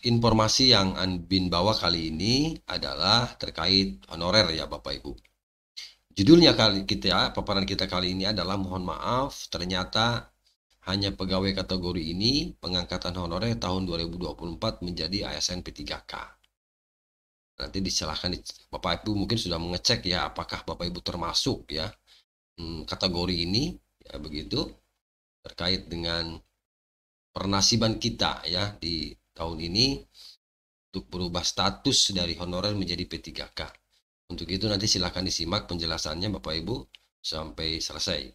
Informasi yang Anbin bawa kali ini adalah terkait honorer ya Bapak Ibu. Judulnya paparan kita kali ini adalah mohon maaf, ternyata hanya pegawai kategori ini pengangkatan honorer tahun 2024 menjadi ASN P3K. Nanti disilahkan Bapak Ibu mungkin sudah mengecek ya apakah Bapak Ibu termasuk ya kategori ini ya begitu terkait dengan pernasiban kita ya di tahun ini untuk berubah status dari honorer menjadi P3K. Untuk itu nanti silakan disimak penjelasannya Bapak Ibu sampai selesai.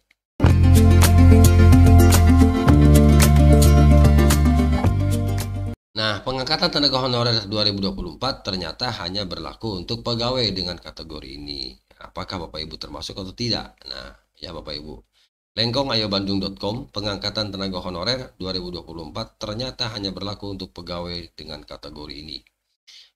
Nah, pengangkatan tenaga honorer 2024 ternyata hanya berlaku untuk pegawai dengan kategori ini. Apakah Bapak Ibu termasuk atau tidak? Nah, ya Bapak Ibu. Lengkongayobandung.com, pengangkatan tenaga honorer 2024 ternyata hanya berlaku untuk pegawai dengan kategori ini.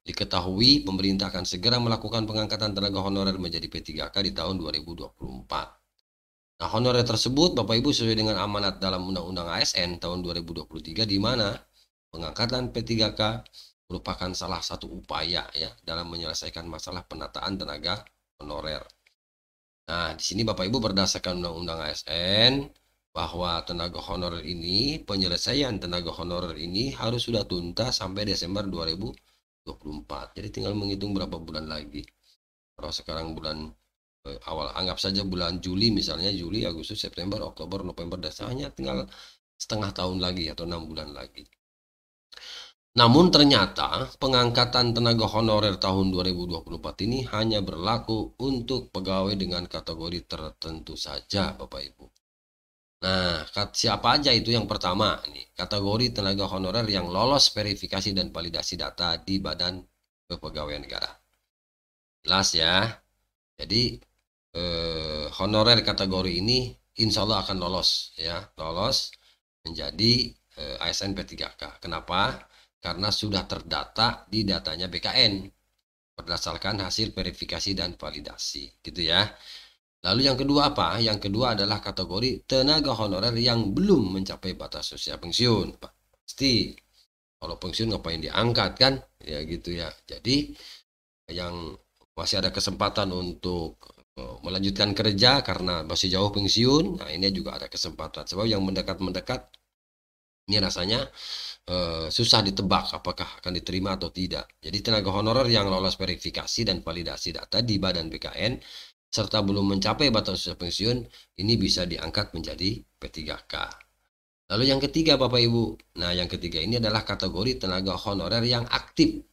Diketahui pemerintah akan segera melakukan pengangkatan tenaga honorer menjadi P3K di tahun 2024. Nah, honorer tersebut Bapak Ibu sesuai dengan amanat dalam Undang-Undang ASN tahun 2023 di mana pengangkatan P3K merupakan salah satu upaya ya dalam menyelesaikan masalah penataan tenaga honorer. Nah, di sini Bapak Ibu berdasarkan Undang-Undang ASN bahwa tenaga honorer ini, penyelesaian tenaga honorer ini harus sudah tuntas sampai Desember 2024. Jadi tinggal menghitung berapa bulan lagi. Kalau sekarang bulan awal, anggap saja bulan Juli misalnya, Juli, Agustus, September, Oktober, November, Desember, tinggal setengah tahun lagi atau 6 bulan lagi. Namun ternyata pengangkatan tenaga honorer tahun 2024 ini hanya berlaku untuk pegawai dengan kategori tertentu saja Bapak Ibu. Nah, siapa aja itu? Yang pertama nih, kategori tenaga honorer yang lolos verifikasi dan validasi data di Badan Kepegawaian Negara. Jelas ya. Jadi honorer kategori ini insya Allah akan lolos ya, lolos menjadi ASN P3K. Kenapa? Karena sudah terdata di datanya BKN berdasarkan hasil verifikasi dan validasi gitu ya. Lalu yang kedua apa? Yang kedua adalah kategori tenaga honorer yang belum mencapai batas usia pensiun. Pasti kalau pensiun ngapain diangkat kan? Ya gitu ya. Jadi yang masih ada kesempatan untuk melanjutkan kerja karena masih jauh pensiun, nah ini juga ada kesempatan. Sebab yang mendekat-mendekat ini rasanya susah ditebak apakah akan diterima atau tidak. Jadi tenaga honorer yang lolos verifikasi dan validasi data di Badan BKN serta belum mencapai batas usia pensiun ini bisa diangkat menjadi P3K. Lalu yang ketiga Bapak Ibu, nah yang ketiga ini adalah kategori tenaga honorer yang aktif.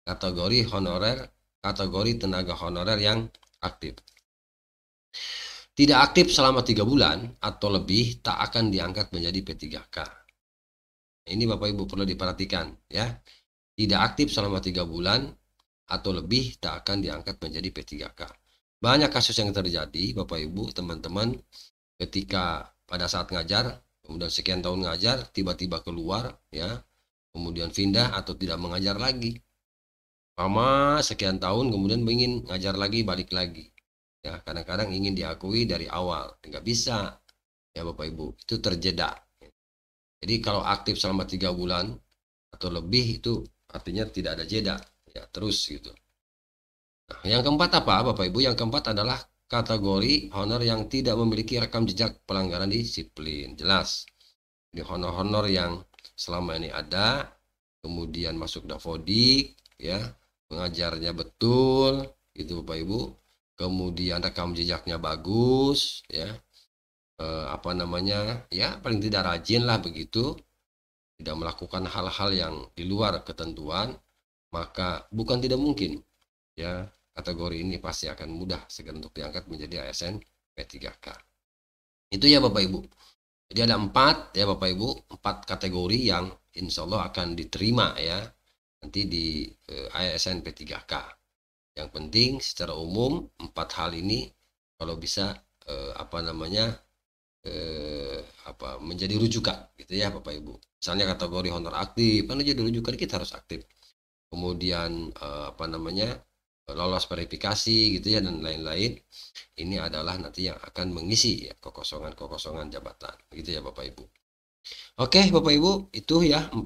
Kategori tenaga honorer yang aktif. Tidak aktif selama 3 bulan atau lebih tak akan diangkat menjadi P3K. Ini Bapak Ibu perlu diperhatikan ya. Tidak aktif selama 3 bulan atau lebih tak akan diangkat menjadi P3K. Banyak kasus yang terjadi Bapak Ibu teman-teman ketika pada saat ngajar, kemudian sekian tahun ngajar tiba-tiba keluar ya, kemudian pindah atau tidak mengajar lagi. Lama sekian tahun kemudian ingin ngajar lagi, balik lagi. Ya, kadang-kadang ingin diakui dari awal, nggak bisa. Ya Bapak Ibu, itu terjeda. Jadi kalau aktif selama 3 bulan atau lebih itu artinya tidak ada jeda, ya terus gitu. Nah, yang keempat apa Bapak Ibu? Yang keempat adalah kategori honor yang tidak memiliki rekam jejak pelanggaran disiplin. Jelas. Ini honor-honor yang selama ini ada, kemudian masuk davodik, ya, mengajarnya betul, gitu Bapak Ibu. Kemudian rekam jejaknya bagus, ya, apa namanya, ya paling tidak rajin lah begitu, tidak melakukan hal-hal yang di luar ketentuan, maka bukan tidak mungkin, ya, kategori ini pasti akan mudah segera untuk diangkat menjadi ASN P3K. Itu ya Bapak Ibu. Jadi ada 4 ya Bapak Ibu, 4 kategori yang insya Allah akan diterima ya nanti di ASN P3K. Yang penting secara umum 4 hal ini kalau bisa apa namanya menjadi rujukan gitu ya Bapak Ibu. Misalnya kategori honor aktif kan jadi rujukan kita harus aktif. Kemudian apa namanya lolos verifikasi gitu ya dan lain-lain. Ini adalah nanti yang akan mengisi ya, kekosongan jabatan gitu ya Bapak Ibu. Oke Bapak Ibu, itu ya 4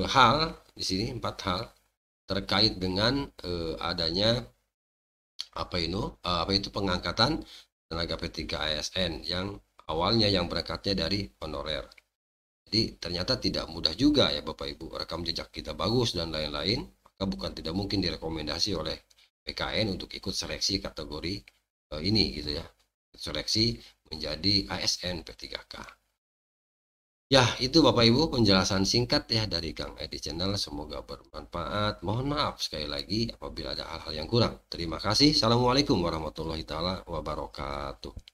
hal di sini, 4 hal terkait dengan adanya apa itu pengangkatan tenaga P3 ASN yang awalnya yang berangkatnya dari honorer. Jadi ternyata tidak mudah juga ya Bapak Ibu, rekam jejak kita bagus dan lain-lain, maka bukan tidak mungkin direkomendasi oleh PKN untuk ikut seleksi kategori ini gitu ya. Seleksi menjadi ASN P3K. Ya, itu Bapak Ibu penjelasan singkat ya dari Kang Edi Channel. Semoga bermanfaat. Mohon maaf sekali lagi apabila ada hal-hal yang kurang. Terima kasih. Assalamualaikum warahmatullahi taala wabarakatuh.